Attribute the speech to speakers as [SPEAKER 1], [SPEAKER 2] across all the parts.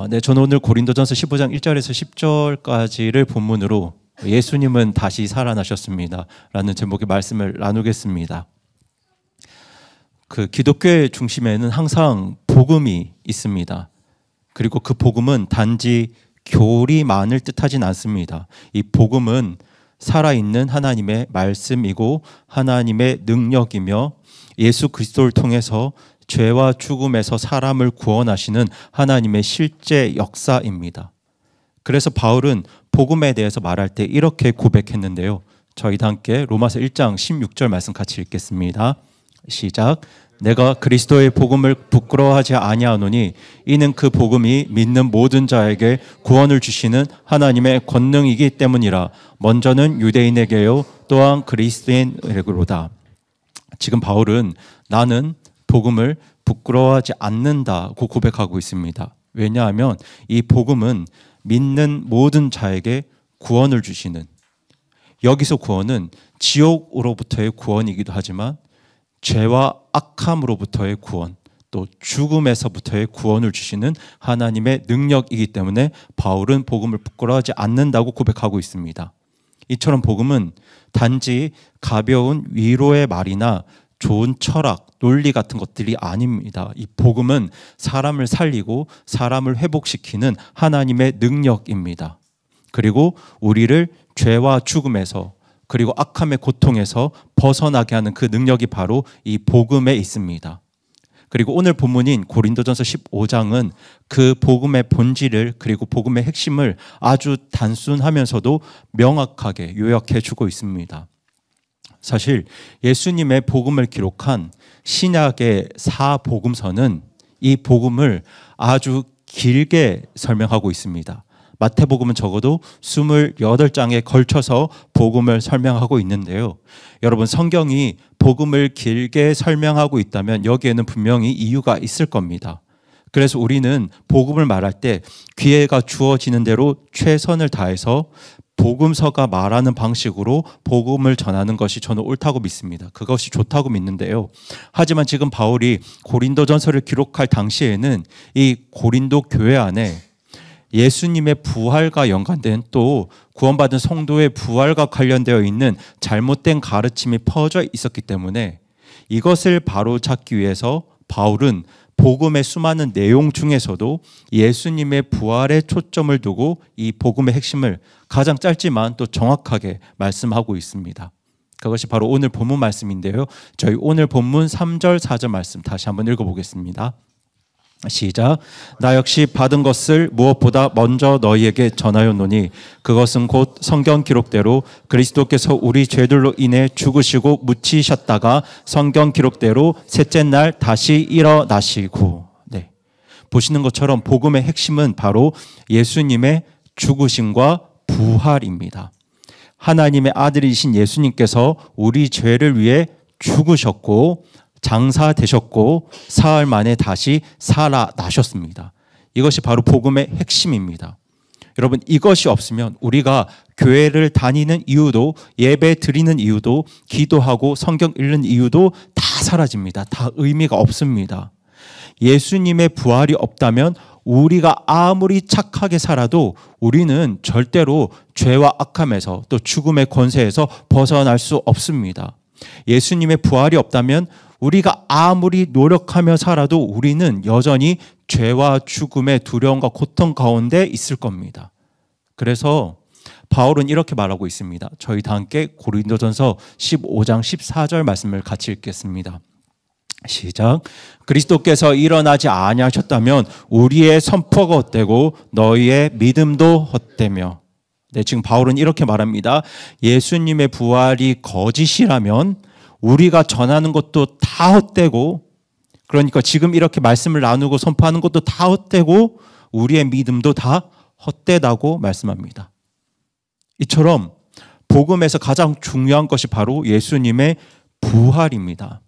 [SPEAKER 1] 네, 저는 오늘 고린도전서 15장 1절에서 10절까지를 본문으로 예수님은 다시 살아나셨습니다 라는 제목의 말씀을 나누겠습니다. 그 기독교의 중심에는 항상 복음이 있습니다. 그리고 그 복음은 단지 교리만을 뜻하진 않습니다. 이 복음은 살아있는 하나님의 말씀이고 하나님의 능력이며 예수 그리스도를 통해서 죄와 죽음에서 사람을 구원하시는 하나님의 실제 역사입니다. 그래서 바울은 복음에 대해서 말할 때 이렇게 고백했는데요. 저희 다 함께 로마서 1장 16절 말씀 같이 읽겠습니다. 시작. 내가 그리스도의 복음을 부끄러워하지 아니하노니 이는 그 복음이 믿는 모든 자에게 구원을 주시는 하나님의 권능이기 때문이라. 먼저는 유대인에게요 또한 그리스도인에게로다. 지금 바울은 나는 복음을 부끄러워하지 않는다고 고백하고 있습니다. 왜냐하면 이 복음은 믿는 모든 자에게 구원을 주시는, 여기서 구원은 지옥으로부터의 구원이기도 하지만 죄와 악함으로부터의 구원, 또 죽음에서부터의 구원을 주시는 하나님의 능력이기 때문에 바울은 복음을 부끄러워하지 않는다고 고백하고 있습니다. 이처럼 복음은 단지 가벼운 위로의 말이나 좋은 철학, 논리 같은 것들이 아닙니다. 이 복음은 사람을 살리고 사람을 회복시키는 하나님의 능력입니다. 그리고 우리를 죄와 죽음에서 그리고 악함의 고통에서 벗어나게 하는 그 능력이 바로 이 복음에 있습니다. 그리고 오늘 본문인 고린도전서 15장은 그 복음의 본질을 그리고 복음의 핵심을 아주 단순하면서도 명확하게 요약해 주고 있습니다. 사실 예수님의 복음을 기록한 신약의 사복음서는 이 복음을 아주 길게 설명하고 있습니다. 마태복음은 적어도 28장에 걸쳐서 복음을 설명하고 있는데요. 여러분, 성경이 복음을 길게 설명하고 있다면 여기에는 분명히 이유가 있을 겁니다. 그래서 우리는 복음을 말할 때 기회가 주어지는 대로 최선을 다해서 복음서가 말하는 방식으로 복음을 전하는 것이 저는 옳다고 믿습니다. 그것이 좋다고 믿는데요. 하지만 지금 바울이 고린도전서를 기록할 당시에는 이 고린도 교회 안에 예수님의 부활과 연관된 또 구원받은 성도의 부활과 관련되어 있는 잘못된 가르침이 퍼져 있었기 때문에 이것을 바로잡기 위해서 바울은 복음의 수많은 내용 중에서도 예수님의 부활에 초점을 두고 이 복음의 핵심을 가장 짧지만 또 정확하게 말씀하고 있습니다. 그것이 바로 오늘 본문 말씀인데요. 저희 오늘 본문 3절 4절 말씀 다시 한번 읽어보겠습니다. 시작. 나 역시 받은 것을 무엇보다 먼저 너희에게 전하였노니 그것은 곧 성경 기록대로 그리스도께서 우리 죄들로 인해 죽으시고 묻히셨다가 성경 기록대로 셋째 날 다시 일어나시고. 네. 보시는 것처럼 복음의 핵심은 바로 예수님의 죽으심과 부활입니다. 하나님의 아들이신 예수님께서 우리 죄를 위해 죽으셨고 장사되셨고 사흘 만에 다시 살아나셨습니다. 이것이 바로 복음의 핵심입니다. 여러분, 이것이 없으면 우리가 교회를 다니는 이유도, 예배 드리는 이유도, 기도하고 성경 읽는 이유도 다 사라집니다. 다 의미가 없습니다. 예수님의 부활이 없다면 우리가 아무리 착하게 살아도 우리는 절대로 죄와 악함에서 또 죽음의 권세에서 벗어날 수 없습니다. 예수님의 부활이 없다면 우리가 아무리 노력하며 살아도 우리는 여전히 죄와 죽음의 두려움과 고통 가운데 있을 겁니다. 그래서 바울은 이렇게 말하고 있습니다. 저희 다 함께 고린도전서 15장 14절 말씀을 같이 읽겠습니다. 시작. 그리스도께서 일어나지 아니하셨다면 우리의 선포가 헛되고 너희의 믿음도 헛되며. 네, 지금 바울은 이렇게 말합니다. 예수님의 부활이 거짓이라면 우리가 전하는 것도 다 헛되고, 그러니까 지금 이렇게 말씀을 나누고 선포하는 것도 다 헛되고 우리의 믿음도 다 헛되다고 말씀합니다. 이처럼 복음에서 가장 중요한 것이 바로 예수님의 부활입니다.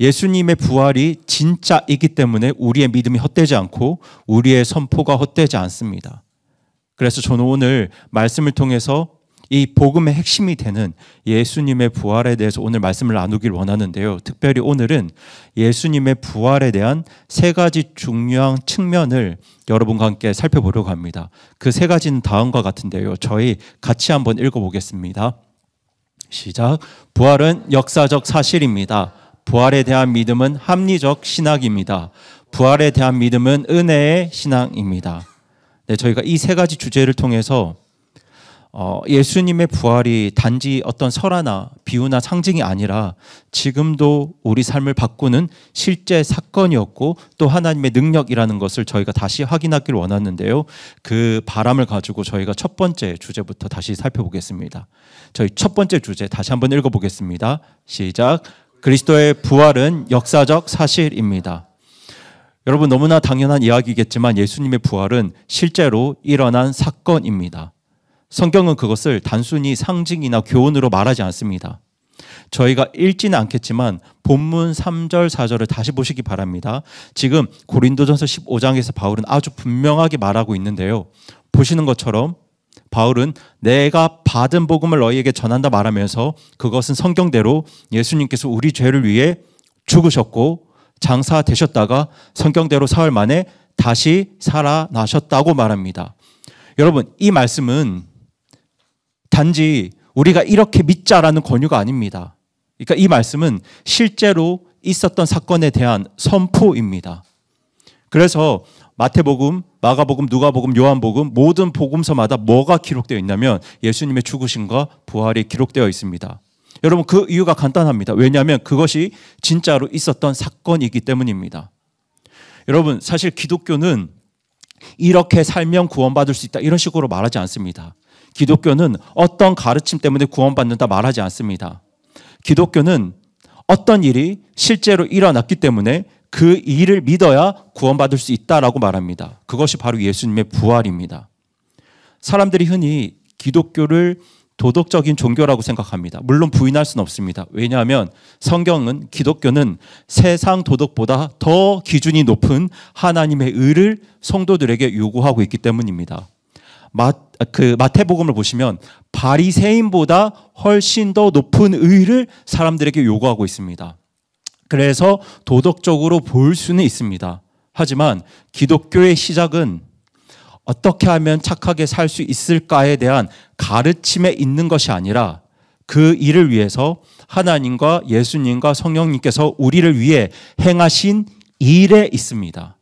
[SPEAKER 1] 예수님의 부활이 진짜이기 때문에 우리의 믿음이 헛되지 않고 우리의 선포가 헛되지 않습니다. 그래서 저는 오늘 말씀을 통해서 이 복음의 핵심이 되는 예수님의 부활에 대해서 오늘 말씀을 나누길 원하는데요. 특별히 오늘은 예수님의 부활에 대한 세 가지 중요한 측면을 여러분과 함께 살펴보려고 합니다. 그 세 가지는 다음과 같은데요. 저희 같이 한번 읽어보겠습니다. 시작. 부활은 역사적 사실입니다. 부활에 대한 믿음은 합리적 신학입니다. 부활에 대한 믿음은 은혜의 신앙입니다. 네, 저희가 이 세 가지 주제를 통해서 예수님의 부활이 단지 어떤 설화나 비유나 상징이 아니라 지금도 우리 삶을 바꾸는 실제 사건이었고 또 하나님의 능력이라는 것을 저희가 다시 확인하길 원하는데요. 그 바람을 가지고 저희가 첫 번째 주제부터 다시 살펴보겠습니다. 저희 첫 번째 주제 다시 한번 읽어보겠습니다. 시작. 그리스도의 부활은 역사적 사실입니다. 여러분, 너무나 당연한 이야기겠지만 예수님의 부활은 실제로 일어난 사건입니다. 성경은 그것을 단순히 상징이나 교훈으로 말하지 않습니다. 저희가 읽지는 않겠지만 본문 3절, 4절을 다시 보시기 바랍니다. 지금 고린도전서 15장에서 바울은 아주 분명하게 말하고 있는데요. 보시는 것처럼 바울은 내가 받은 복음을 너희에게 전한다 말하면서 그것은 성경대로 예수님께서 우리 죄를 위해 죽으셨고 장사되셨다가 성경대로 사흘 만에 다시 살아나셨다고 말합니다. 여러분, 이 말씀은 단지 우리가 이렇게 믿자라는 권유가 아닙니다. 그러니까 이 말씀은 실제로 있었던 사건에 대한 선포입니다. 그래서 마태복음, 마가복음, 누가복음, 요한복음 모든 복음서마다 뭐가 기록되어 있냐면 예수님의 죽으심과 부활이 기록되어 있습니다. 여러분, 그 이유가 간단합니다. 왜냐하면 그것이 진짜로 있었던 사건이기 때문입니다. 여러분, 사실 기독교는 이렇게 살면 구원받을 수 있다 이런 식으로 말하지 않습니다. 기독교는 어떤 가르침 때문에 구원받는다 말하지 않습니다. 기독교는 어떤 일이 실제로 일어났기 때문에 그 일을 믿어야 구원받을 수 있다라고 말합니다. 그것이 바로 예수님의 부활입니다. 사람들이 흔히 기독교를 도덕적인 종교라고 생각합니다. 물론 부인할 수는 없습니다. 왜냐하면 성경은, 기독교는 세상 도덕보다 더 기준이 높은 하나님의 의를 성도들에게 요구하고 있기 때문입니다. 마태복음을 보시면 바리새인보다 훨씬 더 높은 의를 사람들에게 요구하고 있습니다. 그래서 도덕적으로 볼 수는 있습니다. 하지만 기독교의 시작은 어떻게 하면 착하게 살 수 있을까에 대한 가르침에 있는 것이 아니라 그 일을 위해서 하나님과 예수님과 성령님께서 우리를 위해 행하신 일에 있습니다.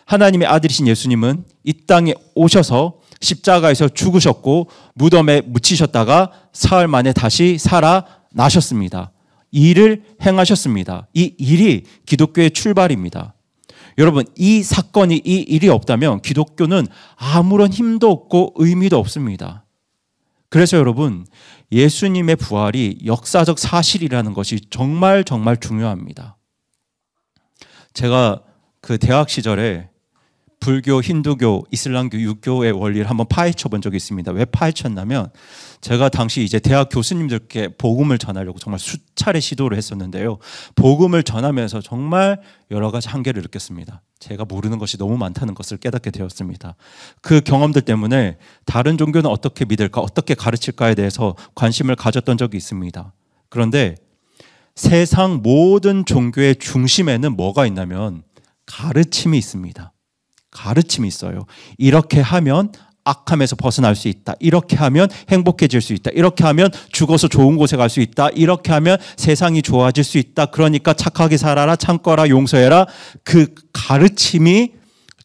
[SPEAKER 1] 하나님의 아들이신 예수님은 이 땅에 오셔서 십자가에서 죽으셨고 무덤에 묻히셨다가 사흘 만에 다시 살아나셨습니다. 이 일을 행하셨습니다. 이 일이 기독교의 출발입니다. 여러분, 이 사건이, 이 일이 없다면 기독교는 아무런 힘도 없고 의미도 없습니다. 그래서 여러분, 예수님의 부활이 역사적 사실이라는 것이 정말 중요합니다. 제가 그 대학 시절에 불교, 힌두교, 이슬람교, 유교의 원리를 한번 파헤쳐 본 적이 있습니다. 왜 파헤쳤냐면 제가 당시 이제 대학 교수님들께 복음을 전하려고 정말 수차례 시도를 했었는데요. 복음을 전하면서 정말 여러 가지 한계를 느꼈습니다. 제가 모르는 것이 너무 많다는 것을 깨닫게 되었습니다. 그 경험들 때문에 다른 종교는 어떻게 믿을까, 어떻게 가르칠까에 대해서 관심을 가졌던 적이 있습니다. 그런데 세상 모든 종교의 중심에는 뭐가 있냐면 가르침이 있습니다. 가르침이 있어요. 이렇게 하면 악함에서 벗어날 수 있다. 이렇게 하면 행복해질 수 있다. 이렇게 하면 죽어서 좋은 곳에 갈 수 있다. 이렇게 하면 세상이 좋아질 수 있다. 그러니까 착하게 살아라, 참거라, 용서해라. 그 가르침이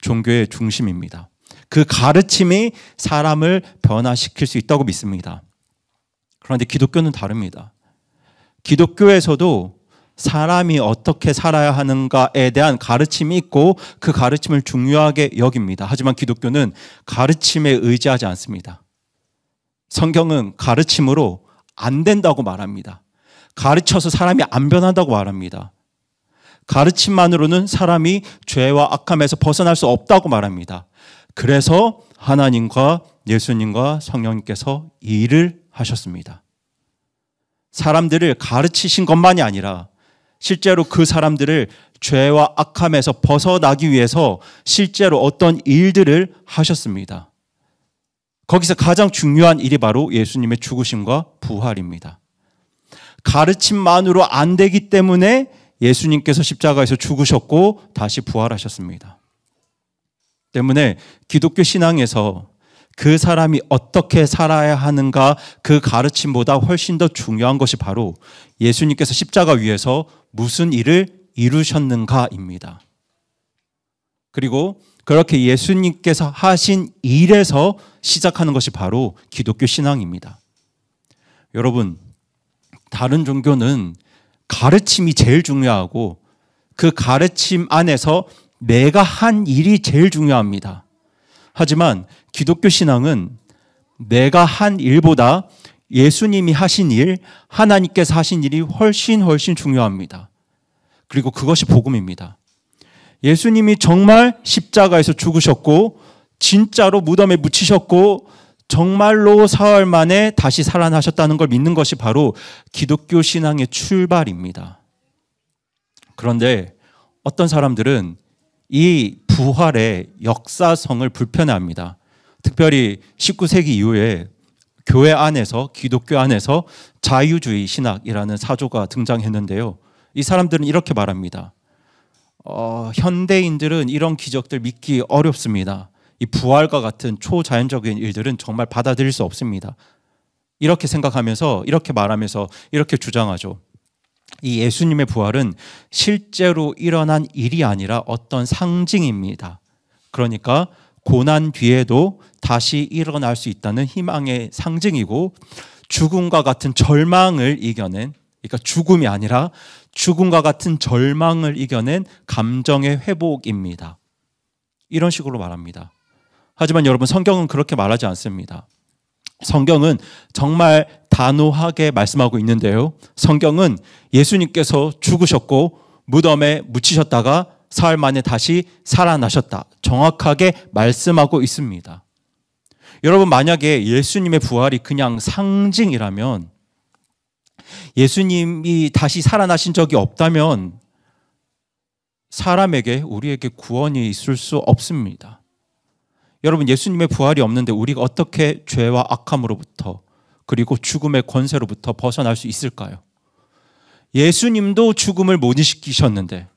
[SPEAKER 1] 종교의 중심입니다. 그 가르침이 사람을 변화시킬 수 있다고 믿습니다. 그런데 기독교는 다릅니다. 기독교에서도 사람이 어떻게 살아야 하는가에 대한 가르침이 있고 그 가르침을 중요하게 여깁니다. 하지만 기독교는 가르침에 의지하지 않습니다. 성경은 가르침으로 안 된다고 말합니다. 가르쳐서 사람이 안 변한다고 말합니다. 가르침만으로는 사람이 죄와 악함에서 벗어날 수 없다고 말합니다. 그래서 하나님과 예수님과 성령님께서 이 일을 하셨습니다. 사람들을 가르치신 것만이 아니라 실제로 그 사람들을 죄와 악함에서 벗어나기 위해서 실제로 어떤 일들을 하셨습니다. 거기서 가장 중요한 일이 바로 예수님의 죽으심과 부활입니다. 가르침만으로 안 되기 때문에 예수님께서 십자가에서 죽으셨고 다시 부활하셨습니다. 때문에 기독교 신앙에서 그 사람이 어떻게 살아야 하는가 그 가르침보다 훨씬 더 중요한 것이 바로 예수님께서 십자가 위에서 무슨 일을 이루셨는가입니다. 그리고 그렇게 예수님께서 하신 일에서 시작하는 것이 바로 기독교 신앙입니다. 여러분, 다른 종교는 가르침이 제일 중요하고 그 가르침 안에서 내가 한 일이 제일 중요합니다. 하지만 기독교 신앙은 내가 한 일보다 예수님이 하신 일, 하나님께서 하신 일이 훨씬 중요합니다. 그리고 그것이 복음입니다. 예수님이 정말 십자가에서 죽으셨고 진짜로 무덤에 묻히셨고 정말로 사흘 만에 다시 살아나셨다는 걸 믿는 것이 바로 기독교 신앙의 출발입니다. 그런데 어떤 사람들은 이 부활의 역사성을 불편해합니다. 특별히 19세기 이후에 교회 안에서, 기독교 안에서 자유주의 신학이라는 사조가 등장했는데요. 이 사람들은 이렇게 말합니다. 현대인들은 이런 기적들 믿기 어렵습니다. 이 부활과 같은 초자연적인 일들은 정말 받아들일 수 없습니다. 이렇게 생각하면서, 이렇게 말하면서 이렇게 주장하죠. 이 예수님의 부활은 실제로 일어난 일이 아니라 어떤 상징입니다. 그러니까 고난 뒤에도 다시 일어날 수 있다는 희망의 상징이고 죽음과 같은 절망을 이겨낸, 그러니까 죽음이 아니라 죽음과 같은 절망을 이겨낸 감정의 회복입니다. 이런 식으로 말합니다. 하지만 여러분, 성경은 그렇게 말하지 않습니다. 성경은 정말 단호하게 말씀하고 있는데요. 성경은 예수님께서 죽으셨고 무덤에 묻히셨다가 사흘 만에 다시 살아나셨다. 정확하게 말씀하고 있습니다. 여러분, 만약에 예수님의 부활이 그냥 상징이라면, 예수님이 다시 살아나신 적이 없다면 사람에게, 우리에게 구원이 있을 수 없습니다. 여러분, 예수님의 부활이 없는데 우리가 어떻게 죄와 악함으로부터 그리고 죽음의 권세로부터 벗어날 수 있을까요? 예수님도 죽음을 못 이기셨는데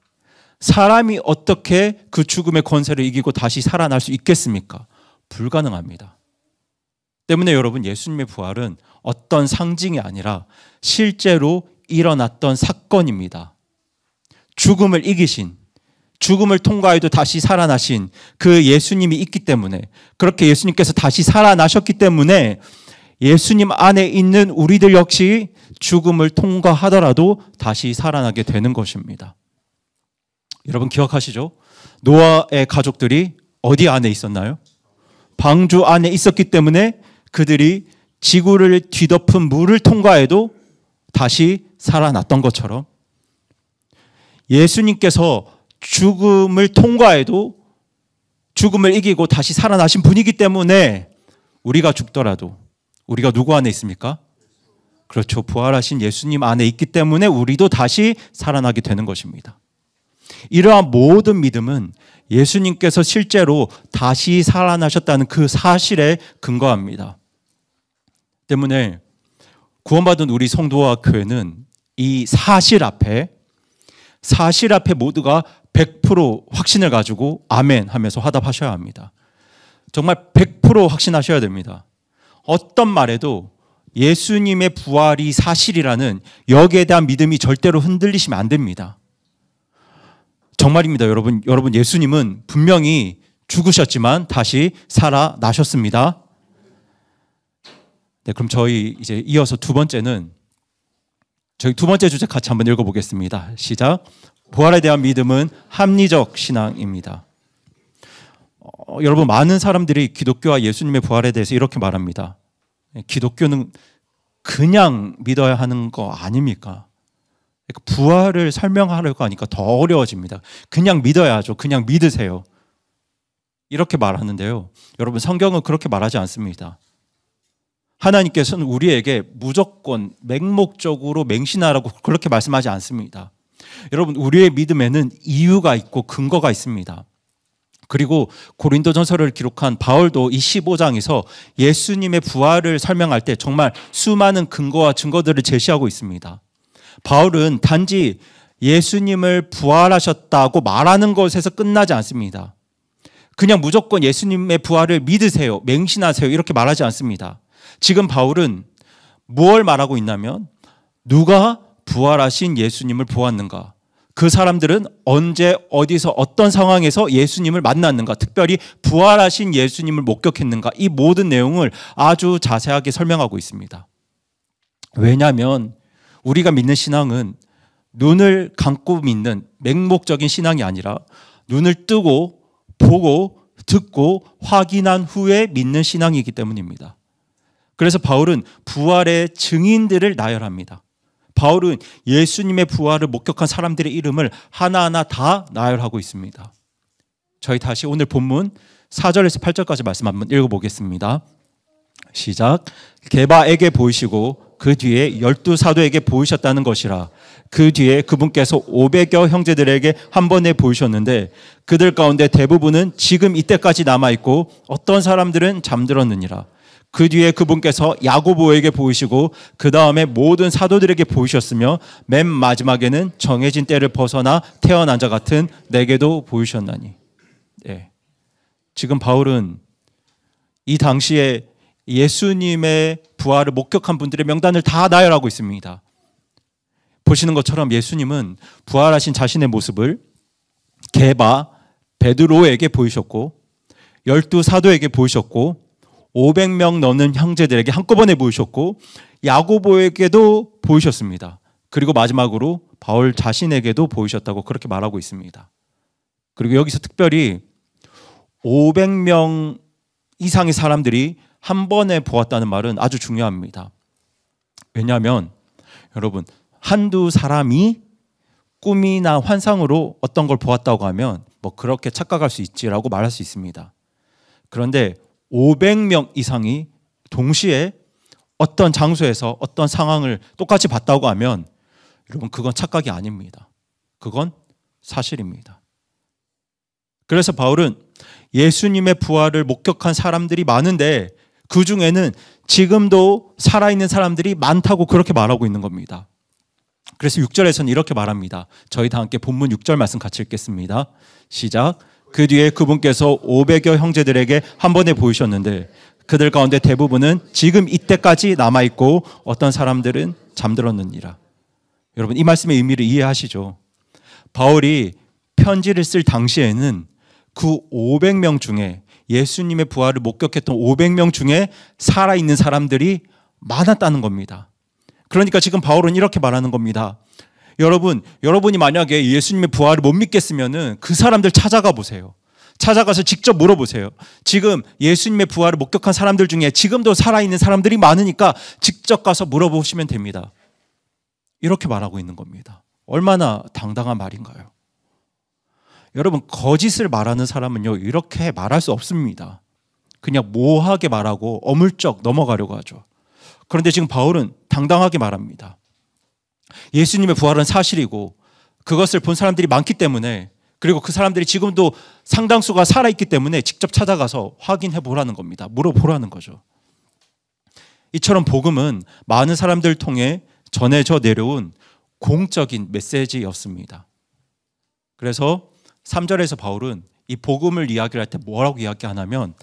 [SPEAKER 1] 사람이 어떻게 그 죽음의 권세를 이기고 다시 살아날 수 있겠습니까? 불가능합니다. 때문에 여러분, 예수님의 부활은 어떤 상징이 아니라 실제로 일어났던 사건입니다. 죽음을 이기신, 죽음을 통과해도 다시 살아나신 그 예수님이 있기 때문에, 그렇게 예수님께서 다시 살아나셨기 때문에 예수님 안에 있는 우리들 역시 죽음을 통과하더라도 다시 살아나게 되는 것입니다. 여러분 기억하시죠? 노아의 가족들이 어디 안에 있었나요? 방주 안에 있었기 때문에 그들이 지구를 뒤덮은 물을 통과해도 다시 살아났던 것처럼 예수님께서 죽음을 통과해도 죽음을 이기고 다시 살아나신 분이기 때문에 우리가 죽더라도 우리가 누구 안에 있습니까? 그렇죠. 부활하신 예수님 안에 있기 때문에 우리도 다시 살아나게 되는 것입니다. 이러한 모든 믿음은 예수님께서 실제로 다시 살아나셨다는 그 사실에 근거합니다. 때문에 구원받은 우리 성도와 교회는 이 사실 앞에 모두가 100% 확신을 가지고 아멘 하면서 화답하셔야 합니다. 정말 100% 확신하셔야 됩니다. 어떤 말에도 예수님의 부활이 사실이라는 여기에 대한 믿음이 절대로 흔들리시면 안 됩니다. 정말입니다, 여러분. 여러분, 예수님은 분명히 죽으셨지만 다시 살아나셨습니다. 네, 그럼 저희 이제 이어서 두 번째는 저희 두 번째 주제 같이 한번 읽어보겠습니다. 시작. 부활에 대한 믿음은 합리적 신앙입니다. 여러분, 많은 사람들이 기독교와 예수님의 부활에 대해서 이렇게 말합니다. 기독교는 그냥 믿어야 하는 거 아닙니까? 부활을 설명하려고 하니까 더 어려워집니다. 그냥 믿어야죠. 그냥 믿으세요. 이렇게 말하는데요. 여러분, 성경은 그렇게 말하지 않습니다. 하나님께서는 우리에게 무조건 맹목적으로 맹신하라고 그렇게 말씀하지 않습니다. 여러분, 우리의 믿음에는 이유가 있고 근거가 있습니다. 그리고 고린도전서를 기록한 바울도 이 15장에서 예수님의 부활을 설명할 때 정말 수많은 근거와 증거들을 제시하고 있습니다. 바울은 단지 예수님을 부활하셨다고 말하는 것에서 끝나지 않습니다. 그냥 무조건 예수님의 부활을 믿으세요, 맹신하세요 이렇게 말하지 않습니다. 지금 바울은 무엇을 말하고 있냐면 누가 부활하신 예수님을 보았는가, 그 사람들은 언제 어디서 어떤 상황에서 예수님을 만났는가, 특별히 부활하신 예수님을 목격했는가, 이 모든 내용을 아주 자세하게 설명하고 있습니다. 왜냐하면 우리가 믿는 신앙은 눈을 감고 믿는 맹목적인 신앙이 아니라 눈을 뜨고 보고 듣고 확인한 후에 믿는 신앙이기 때문입니다. 그래서 바울은 부활의 증인들을 나열합니다. 바울은 예수님의 부활을 목격한 사람들의 이름을 하나하나 다 나열하고 있습니다. 저희 다시 오늘 본문 4절에서 8절까지 말씀 한번 읽어보겠습니다. 시작. 게바에게 보이시고 그 뒤에 12사도에게 보이셨다는 것이라. 그 뒤에 그분께서 500여 형제들에게 한 번에 보이셨는데 그들 가운데 대부분은 지금 이때까지 남아있고 어떤 사람들은 잠들었느니라. 그 뒤에 그분께서 야고보에게 보이시고 그 다음에 모든 사도들에게 보이셨으며 맨 마지막에는 정해진 때를 벗어나 태어난 자 같은 내게도 보이셨나니. 네. 지금 바울은 이 당시에 예수님의 부활을 목격한 분들의 명단을 다 나열하고 있습니다. 보시는 것처럼 예수님은 부활하신 자신의 모습을 게바, 베드로에게 보이셨고 12사도에게 보이셨고 500명 넘는 형제들에게 한꺼번에 보이셨고 야고보에게도 보이셨습니다. 그리고 마지막으로 바울 자신에게도 보이셨다고 그렇게 말하고 있습니다. 그리고 여기서 특별히 500명 이상의 사람들이 한 번에 보았다는 말은 아주 중요합니다. 왜냐하면 여러분 한두 사람이 꿈이나 환상으로 어떤 걸 보았다고 하면 뭐 그렇게 착각할 수 있지라고 말할 수 있습니다. 그런데 500명 이상이 동시에 어떤 장소에서 어떤 상황을 똑같이 봤다고 하면 여러분 그건 착각이 아닙니다. 그건 사실입니다. 그래서 바울은 예수님의 부활을 목격한 사람들이 많은데 그 중에는 지금도 살아있는 사람들이 많다고 그렇게 말하고 있는 겁니다. 그래서 6절에서는 이렇게 말합니다. 저희 다 함께 본문 6절 말씀 같이 읽겠습니다. 시작. 그 뒤에 그분께서 500여 형제들에게 한 번에 보이셨는데 그들 가운데 대부분은 지금 이때까지 남아있고 어떤 사람들은 잠들었느니라. 여러분 이 말씀의 의미를 이해하시죠? 바울이 편지를 쓸 당시에는 그 500명 중에 예수님의 부활을 목격했던 500명 중에 살아있는 사람들이 많았다는 겁니다. 그러니까 지금 바울은 이렇게 말하는 겁니다. 여러분이 만약에 예수님의 부활을 못 믿겠으면은 그 사람들 찾아가 보세요. 찾아가서 직접 물어보세요. 지금 예수님의 부활을 목격한 사람들 중에 지금도 살아있는 사람들이 많으니까 직접 가서 물어보시면 됩니다. 이렇게 말하고 있는 겁니다. 얼마나 당당한 말인가요? 여러분 거짓을 말하는 사람은요 이렇게 말할 수 없습니다. 그냥 모호하게 말하고 어물쩍 넘어가려고 하죠. 그런데 지금 바울은 당당하게 말합니다. 예수님의 부활은 사실이고 그것을 본 사람들이 많기 때문에 그리고 그 사람들이 지금도 상당수가 살아있기 때문에 직접 찾아가서 확인해 보라는 겁니다. 물어보라는 거죠. 이처럼 복음은 많은 사람들을 통해 전해져 내려온 공적인 메시지였습니다. 그래서 3절에서 바울은 이 복음을 이야기할 때 뭐라고 이야기하냐면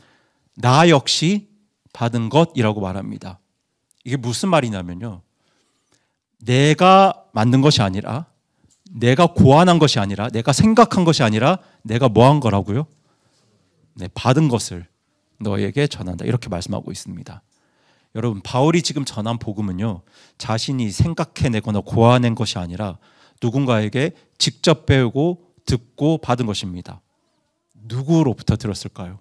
[SPEAKER 1] 나 역시 받은 것이라고 말합니다. 이게 무슨 말이냐면요. 내가 만든 것이 아니라 내가 고안한 것이 아니라 내가 생각한 것이 아니라 내가 뭐 한 거라고요? 네, 받은 것을 너에게 전한다. 이렇게 말씀하고 있습니다. 여러분 바울이 지금 전한 복음은요. 자신이 생각해내거나 고안한 것이 아니라 누군가에게 직접 배우고 듣고 받은 것입니다. 누구로부터 들었을까요?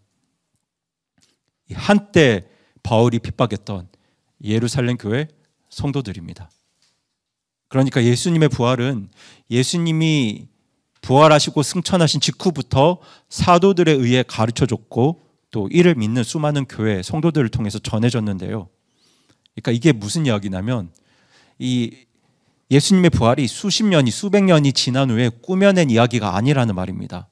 [SPEAKER 1] 한때 바울이 핍박했던 예루살렘 교회 성도들입니다. 그러니까 예수님의 부활은 예수님이 부활하시고 승천하신 직후부터 사도들에 의해 가르쳐줬고 또 이를 믿는 수많은 교회 성도들을 통해서 전해졌는데요. 그러니까 이게 무슨 이야기냐면 이 예수님의 부활이 수십 년이 수백 년이 지난 후에 꾸며낸 이야기가 아니라는 말입니다.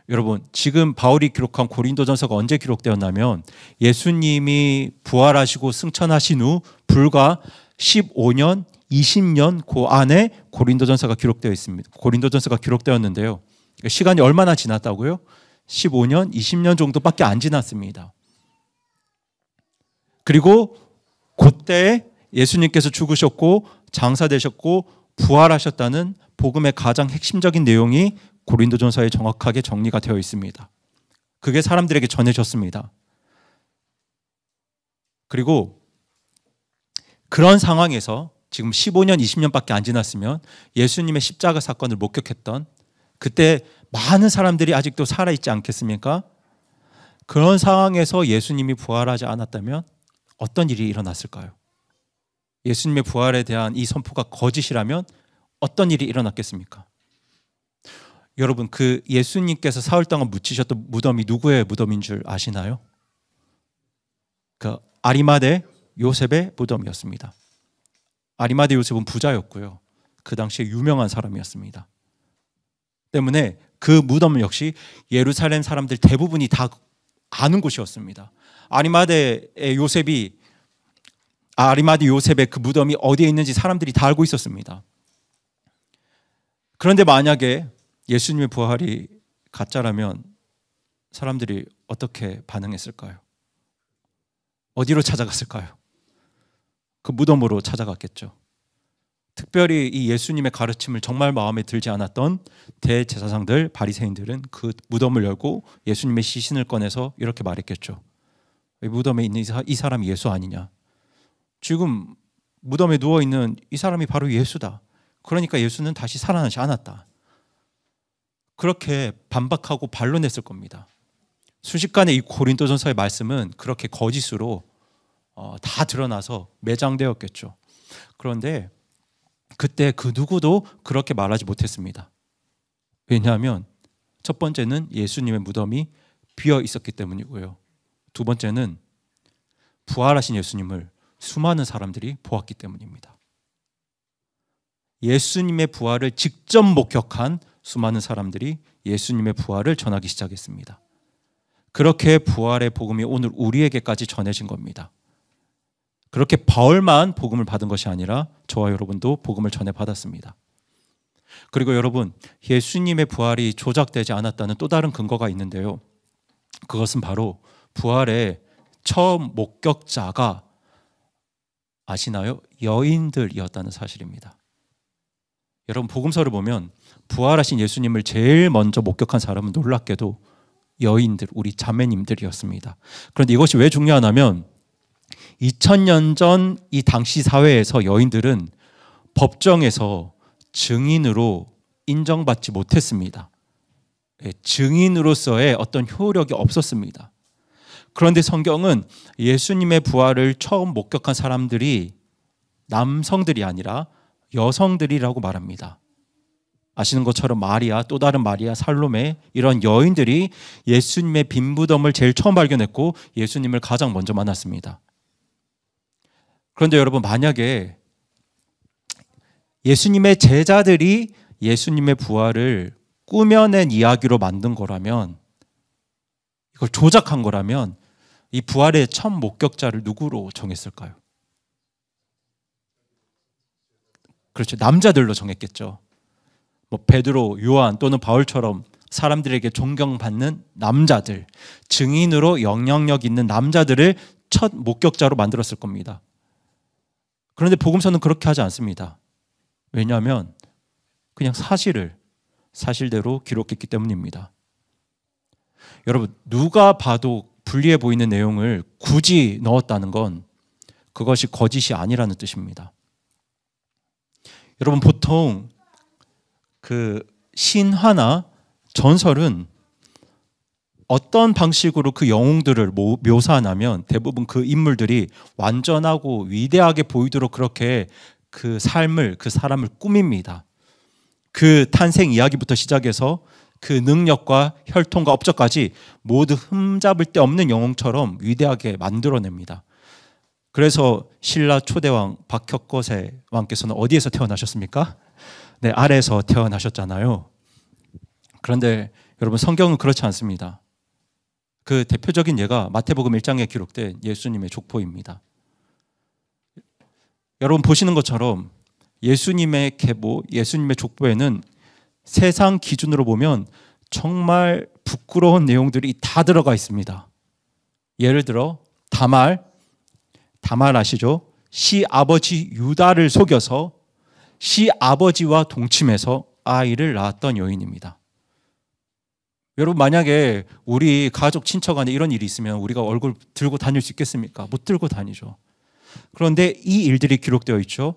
[SPEAKER 1] 여러분, 지금 바울이 기록한 고린도전서가 언제 기록되었냐면 예수님이 부활하시고 승천하신 후 불과 15년, 20년 그 안에 고린도전서가 기록되어 있습니다. 고린도전서가 기록되었는데요. 시간이 얼마나 지났다고요? 15년, 20년 정도밖에 안 지났습니다. 그리고 그때 예수님께서 죽으셨고 장사되셨고 부활하셨다는 복음의 가장 핵심적인 내용이 고린도전서에 정확하게 정리가 되어 있습니다. 그게 사람들에게 전해졌습니다. 그리고 그런 상황에서 지금 15년, 20년밖에 안 지났으면 예수님의 십자가 사건을 목격했던 그때 많은 사람들이 아직도 살아있지 않겠습니까? 그런 상황에서 예수님이 부활하지 않았다면 어떤 일이 일어났을까요? 예수님의 부활에 대한 이 선포가 거짓이라면 어떤 일이 일어났겠습니까? 여러분, 그 예수님께서 사흘 동안 묻히셨던 무덤이 누구의 무덤인 줄 아시나요? 그 아리마대 요셉의 무덤이었습니다. 아리마대 요셉은 부자였고요. 그 당시에 유명한 사람이었습니다. 때문에 그 무덤 역시 예루살렘 사람들 대부분이 다 아는 곳이었습니다. 아리마대 요셉의 그 무덤이 어디에 있는지 사람들이 다 알고 있었습니다. 그런데 만약에 예수님의 부활이 가짜라면 사람들이 어떻게 반응했을까요? 어디로 찾아갔을까요? 그 무덤으로 찾아갔겠죠. 특별히 이 예수님의 가르침을 정말 마음에 들지 않았던 대제사장들, 바리새인들은 그 무덤을 열고 예수님의 시신을 꺼내서 이렇게 말했겠죠. 이 무덤에 있는 이 사람이 예수 아니냐? 지금 무덤에 누워있는 이 사람이 바로 예수다. 그러니까 예수는 다시 살아나지 않았다. 그렇게 반박하고 반론했을 겁니다. 순식간에 이 고린도전서의 말씀은 그렇게 거짓으로 다 드러나서 매장되었겠죠. 그런데 그때 그 누구도 그렇게 말하지 못했습니다. 왜냐하면 첫 번째는 예수님의 무덤이 비어 있었기 때문이고요. 두 번째는 부활하신 예수님을 수많은 사람들이 보았기 때문입니다. 예수님의 부활을 직접 목격한 수많은 사람들이 예수님의 부활을 전하기 시작했습니다. 그렇게 부활의 복음이 오늘 우리에게까지 전해진 겁니다. 그렇게 바울만 복음을 받은 것이 아니라 저와 여러분도 복음을 전해 받았습니다. 그리고 여러분, 예수님의 부활이 조작되지 않았다는 또 다른 근거가 있는데요. 그것은 바로 부활의 처음 목격자가 아시나요? 여인들이었다는 사실입니다. 여러분, 복음서를 보면 부활하신 예수님을 제일 먼저 목격한 사람은 놀랍게도 여인들, 우리 자매님들이었습니다. 그런데 이것이 왜 중요하냐면 2000년 전 이 당시 사회에서 여인들은 법정에서 증인으로 인정받지 못했습니다. 증인으로서의 어떤 효력이 없었습니다. 그런데 성경은 예수님의 부활을 처음 목격한 사람들이 남성들이 아니라 여성들이라고 말합니다. 아시는 것처럼 마리아, 또 다른 마리아, 살로메 이런 여인들이 예수님의 빈 무덤을 제일 처음 발견했고 예수님을 가장 먼저 만났습니다. 그런데 여러분, 만약에 예수님의 제자들이 예수님의 부활을 꾸며낸 이야기로 만든 거라면, 이걸 조작한 거라면 이 부활의 첫 목격자를 누구로 정했을까요? 그렇죠. 남자들로 정했겠죠. 뭐 베드로, 요한 또는 바울처럼 사람들에게 존경받는 남자들, 증인으로 영향력 있는 남자들을 첫 목격자로 만들었을 겁니다. 그런데 복음서는 그렇게 하지 않습니다. 왜냐하면 그냥 사실대로 기록했기 때문입니다. 여러분, 누가 봐도 불리해 보이는 내용을 굳이 넣었다는 건 그것이 거짓이 아니라는 뜻입니다. 여러분, 보통 그 신화나 전설은 어떤 방식으로 그 영웅들을 묘사하냐면 대부분 그 인물들이 완전하고 위대하게 보이도록 그렇게 그 삶을, 그 사람을 꾸밉니다. 그 탄생 이야기부터 시작해서 그 능력과 혈통과 업적까지 모두 흠잡을 데 없는 영웅처럼 위대하게 만들어냅니다. 그래서 신라 초대왕 박혁거세 왕께서는 어디에서 태어나셨습니까? 네, 아래에서 태어나셨잖아요. 그런데 여러분, 성경은 그렇지 않습니다. 그 대표적인 예가 마태복음 1장에 기록된 예수님의 족보입니다. 여러분 보시는 것처럼 예수님의 계보, 예수님의 족보에는 세상 기준으로 보면 정말 부끄러운 내용들이 다 들어가 있습니다. 예를 들어 다말 아시죠? 시아버지 유다를 속여서 시아버지와 동침해서 아이를 낳았던 여인입니다. 여러분, 만약에 우리 가족 친척 안에 이런 일이 있으면 우리가 얼굴 들고 다닐 수 있겠습니까? 못 들고 다니죠. 그런데 이 일들이 기록되어 있죠.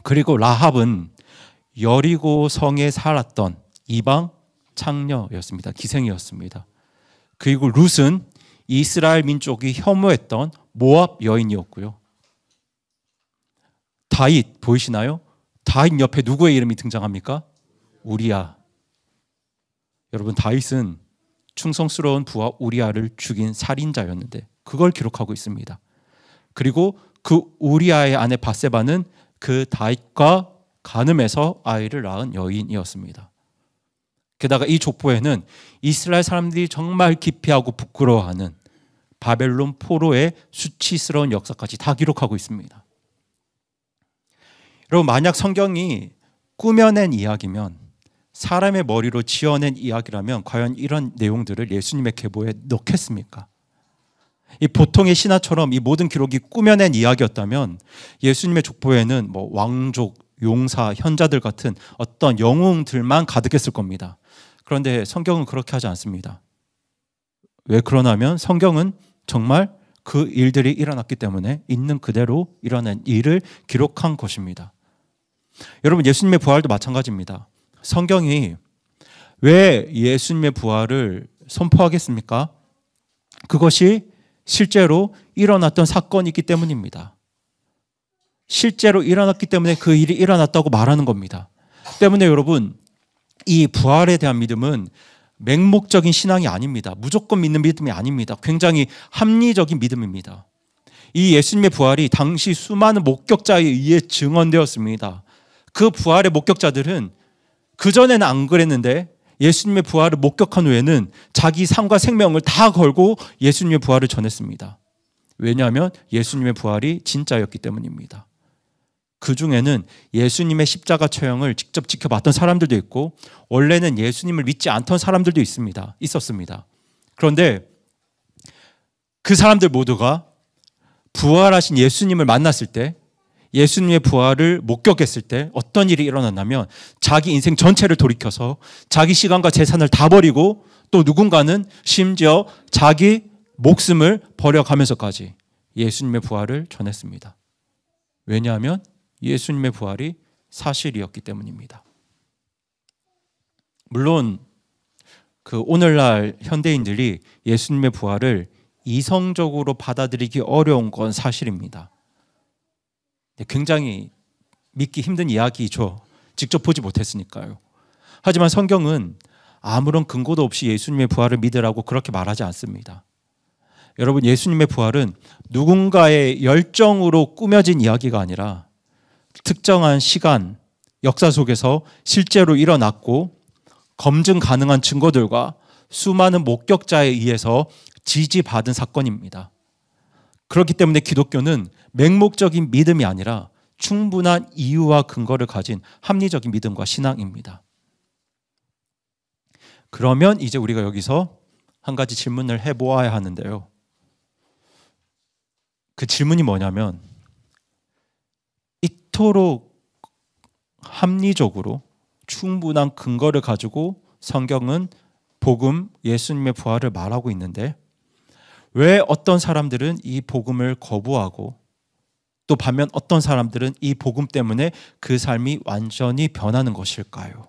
[SPEAKER 1] 그리고 라합은 여리고 성에 살았던 이방 창녀였습니다. 기생이었습니다. 그리고 룻은 이스라엘 민족이 혐오했던 모압 여인이었고요. 다윗 보이시나요? 다윗 옆에 누구의 이름이 등장합니까? 우리야. 여러분, 다윗은 충성스러운 부하 우리아를 죽인 살인자였는데 그걸 기록하고 있습니다. 그리고 그 우리아의 아내 바세바는 그 다윗과 간음해서 아이를 낳은 여인이었습니다. 게다가 이 족보에는 이스라엘 사람들이 정말 기피하고 부끄러워하는 바벨론 포로의 수치스러운 역사까지 다 기록하고 있습니다. 여러분, 만약 성경이 꾸며낸 이야기면, 사람의 머리로 지어낸 이야기라면 과연 이런 내용들을 예수님의 계보에 넣겠습니까? 이 보통의 신화처럼 이 모든 기록이 꾸며낸 이야기였다면 예수님의 족보에는 뭐 왕족, 용사, 현자들 같은 어떤 영웅들만 가득했을 겁니다. 그런데 성경은 그렇게 하지 않습니다. 왜 그러냐면 성경은 정말 그 일들이 일어났기 때문에 있는 그대로 일어난 일을 기록한 것입니다. 여러분, 예수님의 부활도 마찬가지입니다. 성경이 왜 예수님의 부활을 선포하겠습니까? 그것이 실제로 일어났던 사건이기 때문입니다. 실제로 일어났기 때문에 그 일이 일어났다고 말하는 겁니다. 때문에 여러분, 이 부활에 대한 믿음은 맹목적인 신앙이 아닙니다. 무조건 믿는 믿음이 아닙니다. 굉장히 합리적인 믿음입니다. 이 예수님의 부활이 당시 수많은 목격자에 의해 증언되었습니다. 그 부활의 목격자들은 그전에는 안 그랬는데 예수님의 부활을 목격한 후에는 자기 삶과 생명을 다 걸고 예수님의 부활을 전했습니다. 왜냐하면 예수님의 부활이 진짜였기 때문입니다. 그 중에는 예수님의 십자가 처형을 직접 지켜봤던 사람들도 있고 원래는 예수님을 믿지 않던 사람들도 있었습니다. 그런데 그 사람들 모두가 부활하신 예수님을 만났을 때, 예수님의 부활을 목격했을 때 어떤 일이 일어났냐면 자기 인생 전체를 돌이켜서 자기 시간과 재산을 다 버리고 또 누군가는 심지어 자기 목숨을 버려가면서까지 예수님의 부활을 전했습니다. 왜냐하면 예수님의 부활이 사실이었기 때문입니다. 물론 그 오늘날 현대인들이 예수님의 부활을 이성적으로 받아들이기 어려운 건 사실입니다. 굉장히 믿기 힘든 이야기죠. 직접 보지 못했으니까요. 하지만 성경은 아무런 근거도 없이 예수님의 부활을 믿으라고 그렇게 말하지 않습니다. 여러분, 예수님의 부활은 누군가의 열정으로 꾸며진 이야기가 아니라 특정한 시간, 역사 속에서 실제로 일어났고 검증 가능한 증거들과 수많은 목격자에 의해서 지지받은 사건입니다. 그렇기 때문에 기독교는 맹목적인 믿음이 아니라 충분한 이유와 근거를 가진 합리적인 믿음과 신앙입니다. 그러면 이제 우리가 여기서 한 가지 질문을 해보아야 하는데요. 그 질문이 뭐냐면, 이토록 합리적으로 충분한 근거를 가지고 성경은 복음, 예수님의 부활을 말하고 있는데 왜 어떤 사람들은 이 복음을 거부하고 또 반면 어떤 사람들은 이 복음 때문에 그 삶이 완전히 변하는 것일까요?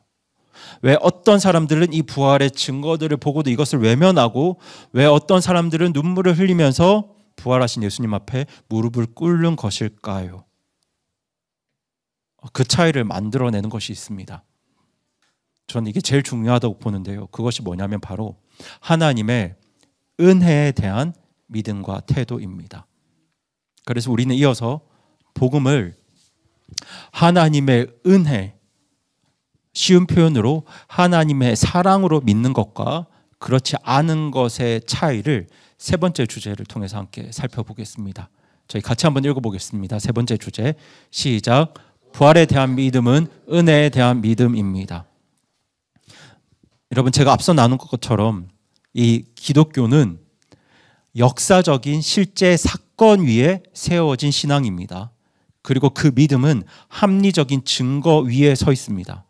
[SPEAKER 1] 왜 어떤 사람들은 이 부활의 증거들을 보고도 이것을 외면하고 왜 어떤 사람들은 눈물을 흘리면서 부활하신 예수님 앞에 무릎을 꿇는 것일까요? 그 차이를 만들어내는 것이 있습니다. 저는 이게 제일 중요하다고 보는데요. 그것이 뭐냐면 바로 하나님의 은혜에 대한 믿음과 태도입니다. 그래서 우리는 이어서 복음을 하나님의 은혜, 쉬운 표현으로 하나님의 사랑으로 믿는 것과 그렇지 않은 것의 차이를 세 번째 주제를 통해서 함께 살펴보겠습니다. 저희 같이 한번 읽어보겠습니다. 세 번째 주제 시작. 부활에 대한 믿음은 은혜에 대한 믿음입니다. 여러분, 제가 앞서 나눈 것처럼 이 기독교는 역사적인 실제 사건 위에 세워진 신앙입니다. 그리고 그 믿음은 합리적인 증거 위에 서 있습니다.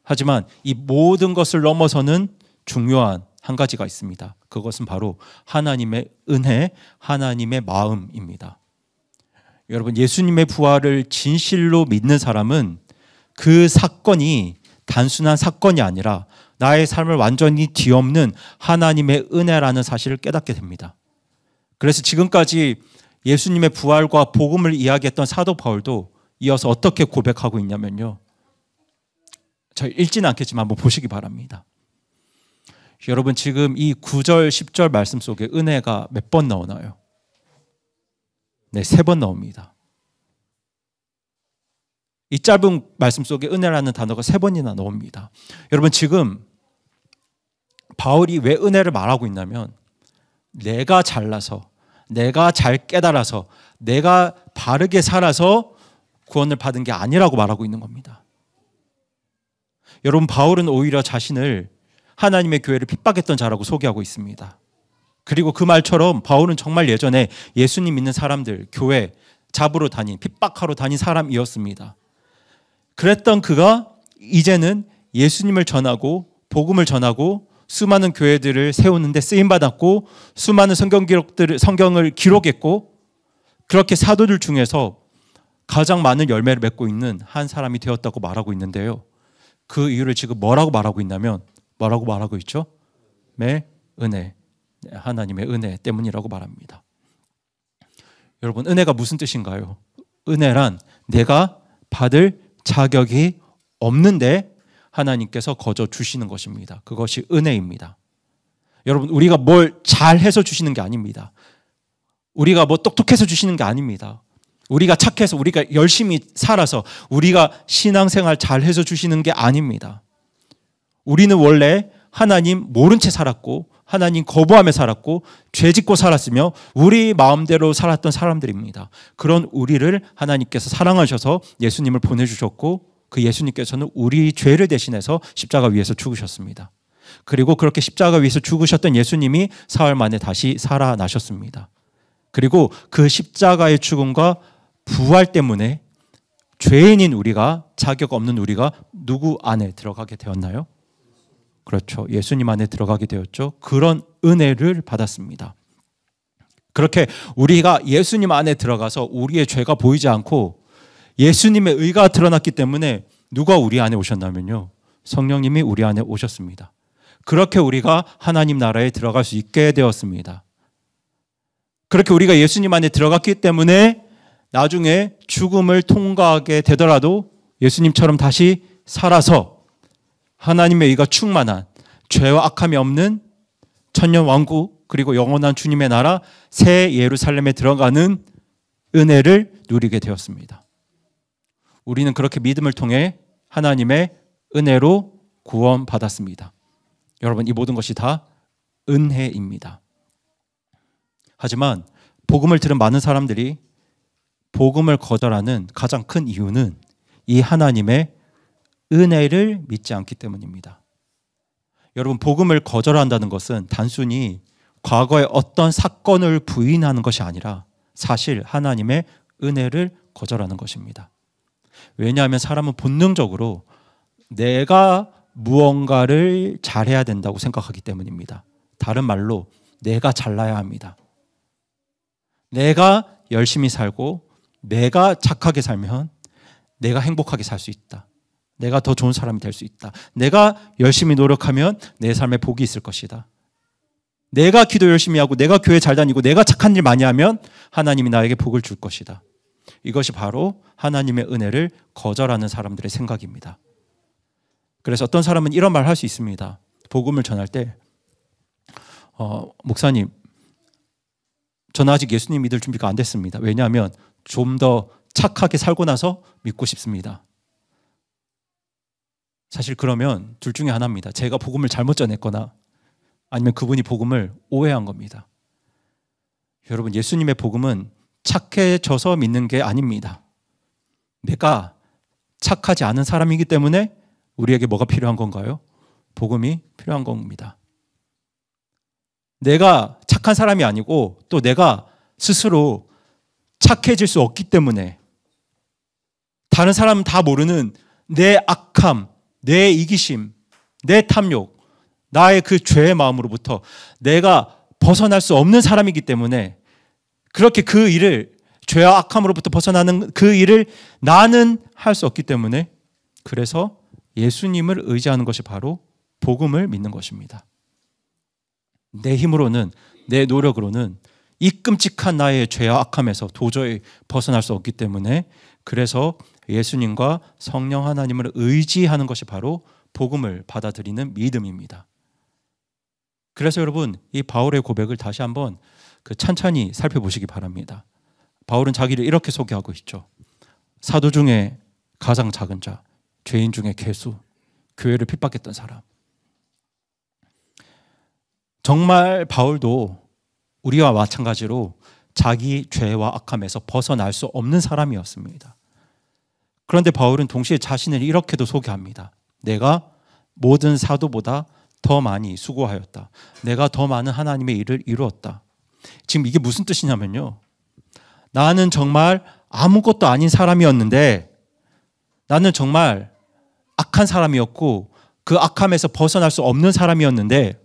[SPEAKER 1] 하지만 이 모든 것을 넘어서는 중요한 한 가지가 있습니다. 그것은 바로 하나님의 은혜, 하나님의 마음입니다. 여러분, 예수님의 부활을 진실로 믿는 사람은 그 사건이 단순한 사건이 아니라 나의 삶을 완전히 뒤엎는 하나님의 은혜라는 사실을 깨닫게 됩니다. 그래서 지금까지 예수님의 부활과 복음을 이야기했던 사도 바울도 이어서 어떻게 고백하고 있냐면요. 저 읽지는 않겠지만 한번 보시기 바랍니다. 여러분, 지금 이 9절, 10절 말씀 속에 은혜가 몇 번 나오나요? 네, 3번 나옵니다. 이 짧은 말씀 속에 은혜라는 단어가 3번이나 나옵니다. 여러분, 지금 바울이 왜 은혜를 말하고 있냐면 내가 잘나서, 내가 잘 깨달아서, 내가 바르게 살아서 구원을 받은 게 아니라고 말하고 있는 겁니다. 여러분, 바울은 오히려 자신을 하나님의 교회를 핍박했던 자라고 소개하고 있습니다. 그리고 그 말처럼 바울은 정말 예전에 예수님 믿는 사람들, 교회 잡으러 다닌, 핍박하러 다닌 사람이었습니다. 그랬던 그가 이제는 예수님을 전하고 복음을 전하고 수많은 교회들을 세우는데 쓰임받았고 수많은 성경을 기록했고 그렇게 사도들 중에서 가장 많은 열매를 맺고 있는 한 사람이 되었다고 말하고 있는데요. 그 이유를 지금 뭐라고 말하고 있냐면 뭐라고 말하고 있죠? 은혜, 하나님의 은혜 때문이라고 말합니다. 여러분, 은혜가 무슨 뜻인가요? 은혜란 내가 받을 자격이 없는데 하나님께서 거저 주시는 것입니다. 그것이 은혜입니다. 여러분, 우리가 뭘 잘해서 주시는 게 아닙니다. 우리가 뭐 똑똑해서 주시는 게 아닙니다. 우리가 착해서, 우리가 열심히 살아서, 우리가 신앙생활 잘해서 주시는 게 아닙니다. 우리는 원래 하나님 모른 채 살았고 하나님 거부하며 살았고 죄짓고 살았으며 우리 마음대로 살았던 사람들입니다. 그런 우리를 하나님께서 사랑하셔서 예수님을 보내주셨고 그 예수님께서는 우리 죄를 대신해서 십자가 위에서 죽으셨습니다. 그리고 그렇게 십자가 위에서 죽으셨던 예수님이 사흘 만에 다시 살아나셨습니다. 그리고 그 십자가의 죽음과 부활 때문에 죄인인 우리가, 자격 없는 우리가 누구 안에 들어가게 되었나요? 그렇죠. 예수님 안에 들어가게 되었죠. 그런 은혜를 받았습니다. 그렇게 우리가 예수님 안에 들어가서 우리의 죄가 보이지 않고 예수님의 의가 드러났기 때문에 누가 우리 안에 오셨냐면요. 성령님이 우리 안에 오셨습니다. 그렇게 우리가 하나님 나라에 들어갈 수 있게 되었습니다. 그렇게 우리가 예수님 안에 들어갔기 때문에 나중에 죽음을 통과하게 되더라도 예수님처럼 다시 살아서 하나님의 의가 충만한 죄와 악함이 없는 천년 왕국 그리고 영원한 주님의 나라 새 예루살렘에 들어가는 은혜를 누리게 되었습니다. 우리는 그렇게 믿음을 통해 하나님의 은혜로 구원받았습니다. 여러분, 이 모든 것이 다 은혜입니다. 하지만 복음을 들은 많은 사람들이 복음을 거절하는 가장 큰 이유는 이 하나님의 은혜를 믿지 않기 때문입니다. 여러분, 복음을 거절한다는 것은 단순히 과거의 어떤 사건을 부인하는 것이 아니라 사실 하나님의 은혜를 거절하는 것입니다. 왜냐하면 사람은 본능적으로 내가 무언가를 잘해야 된다고 생각하기 때문입니다. 다른 말로 내가 잘나야 합니다. 내가 열심히 살고 내가 착하게 살면 내가 행복하게 살 수 있다. 내가 더 좋은 사람이 될 수 있다. 내가 열심히 노력하면 내 삶에 복이 있을 것이다. 내가 기도 열심히 하고 내가 교회 잘 다니고 내가 착한 일 많이 하면 하나님이 나에게 복을 줄 것이다. 이것이 바로 하나님의 은혜를 거절하는 사람들의 생각입니다. 그래서 어떤 사람은 이런 말 할 수 있습니다. 복음을 전할 때 목사님, 저는 아직 예수님 믿을 준비가 안 됐습니다. 왜냐하면 좀 더 착하게 살고 나서 믿고 싶습니다. 사실 그러면 둘 중에 하나입니다. 제가 복음을 잘못 전했거나 아니면 그분이 복음을 오해한 겁니다. 여러분, 예수님의 복음은 착해져서 믿는 게 아닙니다. 내가 착하지 않은 사람이기 때문에 우리에게 뭐가 필요한 건가요? 복음이 필요한 겁니다. 내가 착한 사람이 아니고 또 내가 스스로 착해질 수 없기 때문에 다른 사람은 다 모르는 내 악함, 내 이기심, 내 탐욕, 나의 그 죄의 마음으로부터 내가 벗어날 수 없는 사람이기 때문에 그렇게 그 일을, 죄와 악함으로부터 벗어나는 그 일을 나는 할 수 없기 때문에 그래서 예수님을 의지하는 것이 바로 복음을 믿는 것입니다. 내 힘으로는, 내 노력으로는 이 끔찍한 나의 죄와 악함에서 도저히 벗어날 수 없기 때문에 그래서 예수님과 성령 하나님을 의지하는 것이 바로 복음을 받아들이는 믿음입니다. 그래서 여러분, 이 바울의 고백을 다시 한번 찬찬히 살펴보시기 바랍니다. 바울은 자기를 이렇게 소개하고 있죠. 사도 중에 가장 작은 자, 죄인 중에 괴수, 교회를 핍박했던 사람. 정말 바울도 우리와 마찬가지로 자기 죄와 악함에서 벗어날 수 없는 사람이었습니다. 그런데 바울은 동시에 자신을 이렇게도 소개합니다. 내가 모든 사도보다 더 많이 수고하였다. 내가 더 많은 하나님의 일을 이루었다. 지금 이게 무슨 뜻이냐면요. 나는 정말 아무것도 아닌 사람이었는데, 나는 정말 악한 사람이었고 그 악함에서 벗어날 수 없는 사람이었는데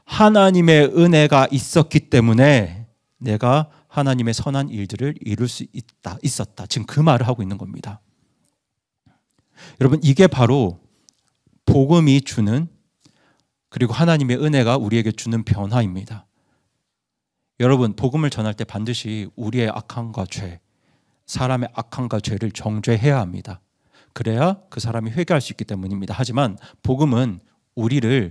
[SPEAKER 1] 하나님의 은혜가 있었기 때문에 내가 하나님의 선한 일들을 이룰 수 있었다. 지금 그 말을 하고 있는 겁니다. 여러분, 이게 바로 복음이 주는, 그리고 하나님의 은혜가 우리에게 주는 변화입니다. 여러분, 복음을 전할 때 반드시 우리의 악함과 죄, 사람의 악함과 죄를 정죄해야 합니다. 그래야 그 사람이 회개할 수 있기 때문입니다. 하지만 복음은 우리를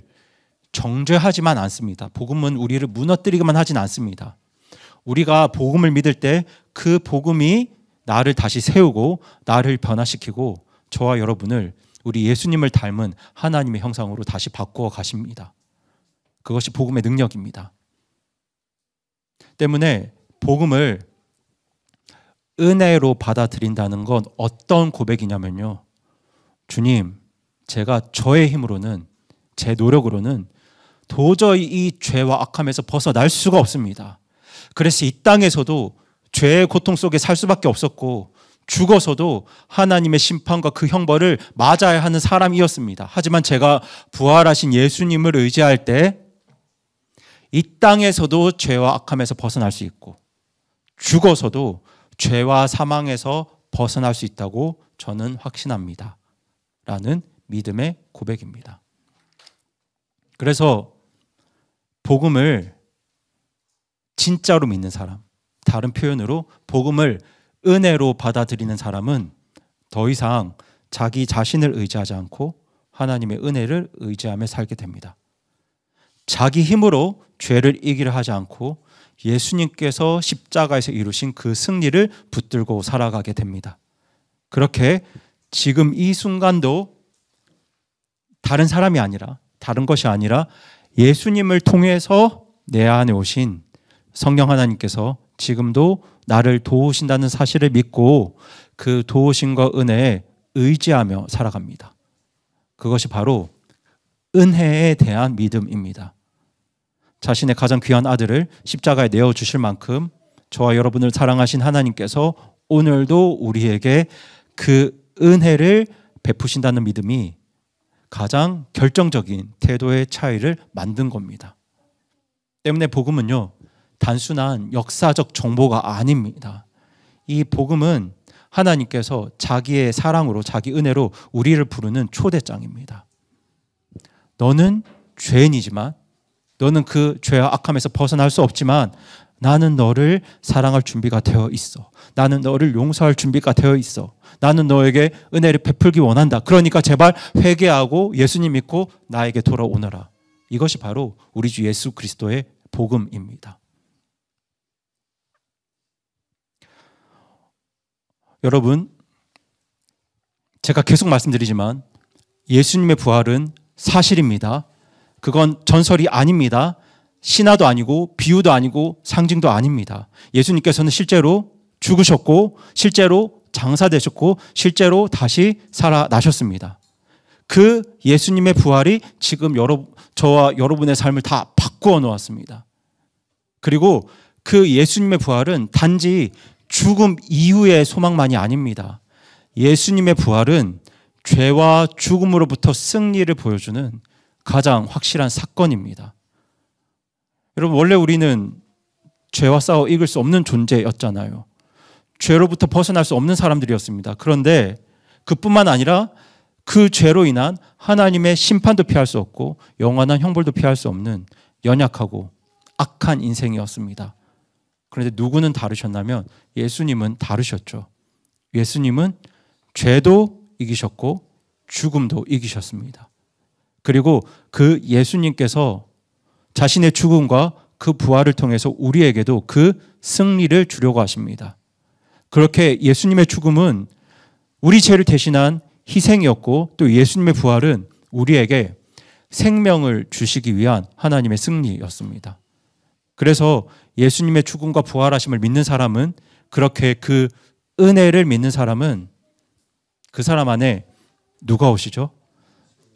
[SPEAKER 1] 정죄하지만 않습니다. 복음은 우리를 무너뜨리기만 하진 않습니다. 우리가 복음을 믿을 때 그 복음이 나를 다시 세우고 나를 변화시키고 저와 여러분을 우리 예수님을 닮은 하나님의 형상으로 다시 바꾸어 가십니다. 그것이 복음의 능력입니다. 때문에 복음을 은혜로 받아들인다는 건 어떤 고백이냐면요. 주님, 제가 저의 힘으로는, 제 노력으로는 도저히 이 죄와 악함에서 벗어날 수가 없습니다. 그래서 이 땅에서도 죄의 고통 속에 살 수밖에 없었고 죽어서도 하나님의 심판과 그 형벌을 맞아야 하는 사람이었습니다. 하지만 제가 부활하신 예수님을 의지할 때 이 땅에서도 죄와 악함에서 벗어날 수 있고 죽어서도 죄와 사망에서 벗어날 수 있다고 저는 확신합니다. 라는 믿음의 고백입니다. 그래서 복음을 진짜로 믿는 사람, 다른 표현으로 복음을 은혜로 받아들이는 사람은 더 이상 자기 자신을 의지하지 않고 하나님의 은혜를 의지하며 살게 됩니다. 자기 힘으로 죄를 이기려 하지 않고 예수님께서 십자가에서 이루신 그 승리를 붙들고 살아가게 됩니다. 그렇게 지금 이 순간도 다른 사람이 아니라, 다른 것이 아니라 예수님을 통해서 내 안에 오신 성령 하나님께서 지금도 나를 도우신다는 사실을 믿고 그 도우심과 은혜에 의지하며 살아갑니다. 그것이 바로 은혜에 대한 믿음입니다. 자신의 가장 귀한 아들을 십자가에 내어주실 만큼 저와 여러분을 사랑하신 하나님께서 오늘도 우리에게 그 은혜를 베푸신다는 믿음이 가장 결정적인 태도의 차이를 만든 겁니다. 때문에 복음은요, 단순한 역사적 정보가 아닙니다. 이 복음은 하나님께서 자기의 사랑으로, 자기 은혜로 우리를 부르는 초대장입니다. 너는 죄인이지만, 너는 그 죄와 악함에서 벗어날 수 없지만 나는 너를 사랑할 준비가 되어 있어. 나는 너를 용서할 준비가 되어 있어. 나는 너에게 은혜를 베풀기 원한다. 그러니까 제발 회개하고 예수님 믿고 나에게 돌아오너라. 이것이 바로 우리 주 예수 그리스도의 복음입니다. 여러분, 제가 계속 말씀드리지만 예수님의 부활은 사실입니다. 그건 전설이 아닙니다. 신화도 아니고 비유도 아니고 상징도 아닙니다. 예수님께서는 실제로 죽으셨고 실제로 장사되셨고 실제로 다시 살아나셨습니다. 그 예수님의 부활이 지금 저와 여러분의 삶을 다 바꾸어 놓았습니다. 그리고 그 예수님의 부활은 단지 죽음 이후의 소망만이 아닙니다. 예수님의 부활은 죄와 죽음으로부터 승리를 보여주는 가장 확실한 사건입니다. 여러분, 원래 우리는 죄와 싸워 이길 수 없는 존재였잖아요. 죄로부터 벗어날 수 없는 사람들이었습니다. 그런데 그뿐만 아니라 그 죄로 인한 하나님의 심판도 피할 수 없고 영원한 형벌도 피할 수 없는 연약하고 악한 인생이었습니다. 그런데 누구는 다르셨냐면 예수님은 다르셨죠. 예수님은 죄도 이기셨고 죽음도 이기셨습니다. 그리고 그 예수님께서 자신의 죽음과 그 부활을 통해서 우리에게도 그 승리를 주려고 하십니다. 그렇게 예수님의 죽음은 우리 죄를 대신한 희생이었고 또 예수님의 부활은 우리에게 생명을 주시기 위한 하나님의 승리였습니다. 그래서 예수님의 죽음과 부활하심을 믿는 사람은, 그렇게 그 은혜를 믿는 사람은 그 사람 안에 누가 오시죠?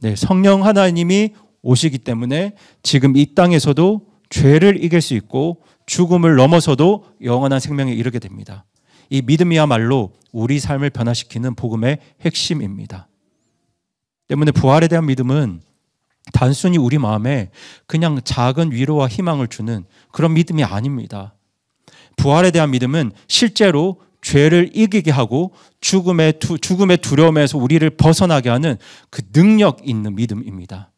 [SPEAKER 1] 네, 성령 하나님이 오시기 때문에 지금 이 땅에서도 죄를 이길 수 있고 죽음을 넘어서도 영원한 생명에 이르게 됩니다. 이 믿음이야말로 우리 삶을 변화시키는 복음의 핵심입니다. 때문에 부활에 대한 믿음은 단순히 우리 마음에 그냥 작은 위로와 희망을 주는 그런 믿음이 아닙니다. 부활에 대한 믿음은 실제로 죄를 이기게 하고 죽음의 두려움에서 우리를 벗어나게 하는 그 능력 있는 믿음입니다.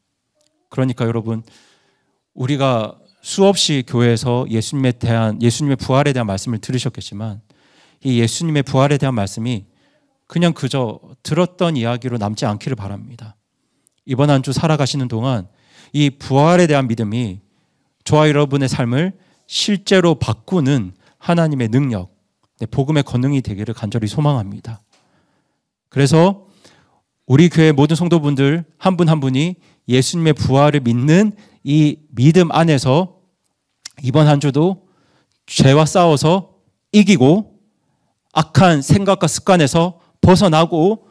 [SPEAKER 1] 그러니까 여러분, 우리가 수없이 교회에서 예수님의 부활에 대한 말씀을 들으셨겠지만 이 예수님의 부활에 대한 말씀이 그냥 그저 들었던 이야기로 남지 않기를 바랍니다. 이번 한 주 살아가시는 동안 이 부활에 대한 믿음이 저와 여러분의 삶을 실제로 바꾸는 하나님의 능력, 복음의 권능이 되기를 간절히 소망합니다. 그래서 우리 교회 모든 성도분들 한 분 한 분이 예수님의 부활을 믿는 이 믿음 안에서 이번 한 주도 죄와 싸워서 이기고 악한 생각과 습관에서 벗어나고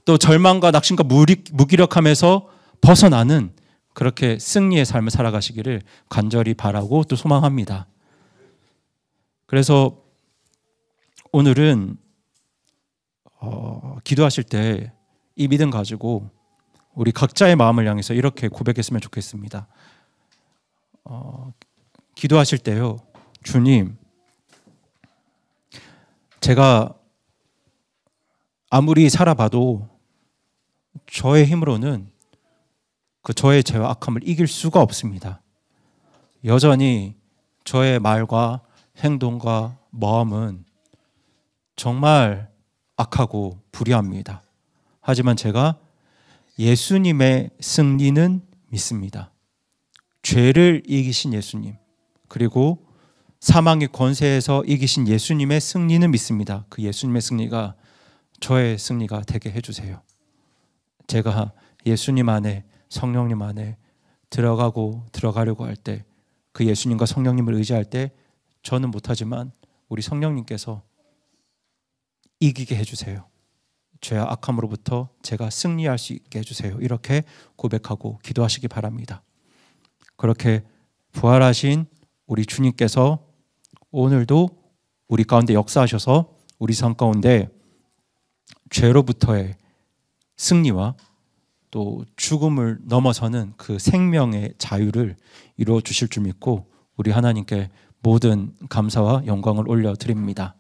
[SPEAKER 1] 또 절망과 낙심과 무기력함에서 벗어나는 그렇게 승리의 삶을 살아가시기를 간절히 바라고 또 소망합니다. 그래서 오늘은 기도하실 때 이 믿음 가지고 우리 각자의 마음을 향해서 이렇게 고백했으면 좋겠습니다. 기도하실 때요, 주님, 제가 아무리 살아봐도 저의 힘으로는 그 저의 죄와 악함을 이길 수가 없습니다. 여전히 저의 말과 행동과 마음은 정말 악하고 불의합니다. 하지만 제가 예수님의 승리는 믿습니다. 죄를 이기신 예수님, 그리고 사망의 권세에서 이기신 예수님의 승리는 믿습니다. 그 예수님의 승리가 저의 승리가 되게 해주세요. 제가 예수님 안에, 성령님 안에 들어가려고 할 때, 그 예수님과 성령님을 의지할 때 저는 못하지만 우리 성령님께서 이기게 해주세요. 죄와 악함으로부터 제가 승리할 수 있게 해주세요. 이렇게 고백하고 기도하시기 바랍니다. 그렇게 부활하신 우리 주님께서 오늘도 우리 가운데 역사하셔서 우리 삶 가운데 죄로부터의 승리와 또 죽음을 넘어서는 그 생명의 자유를 이루어 주실 줄 믿고 우리 하나님께 모든 감사와 영광을 올려드립니다.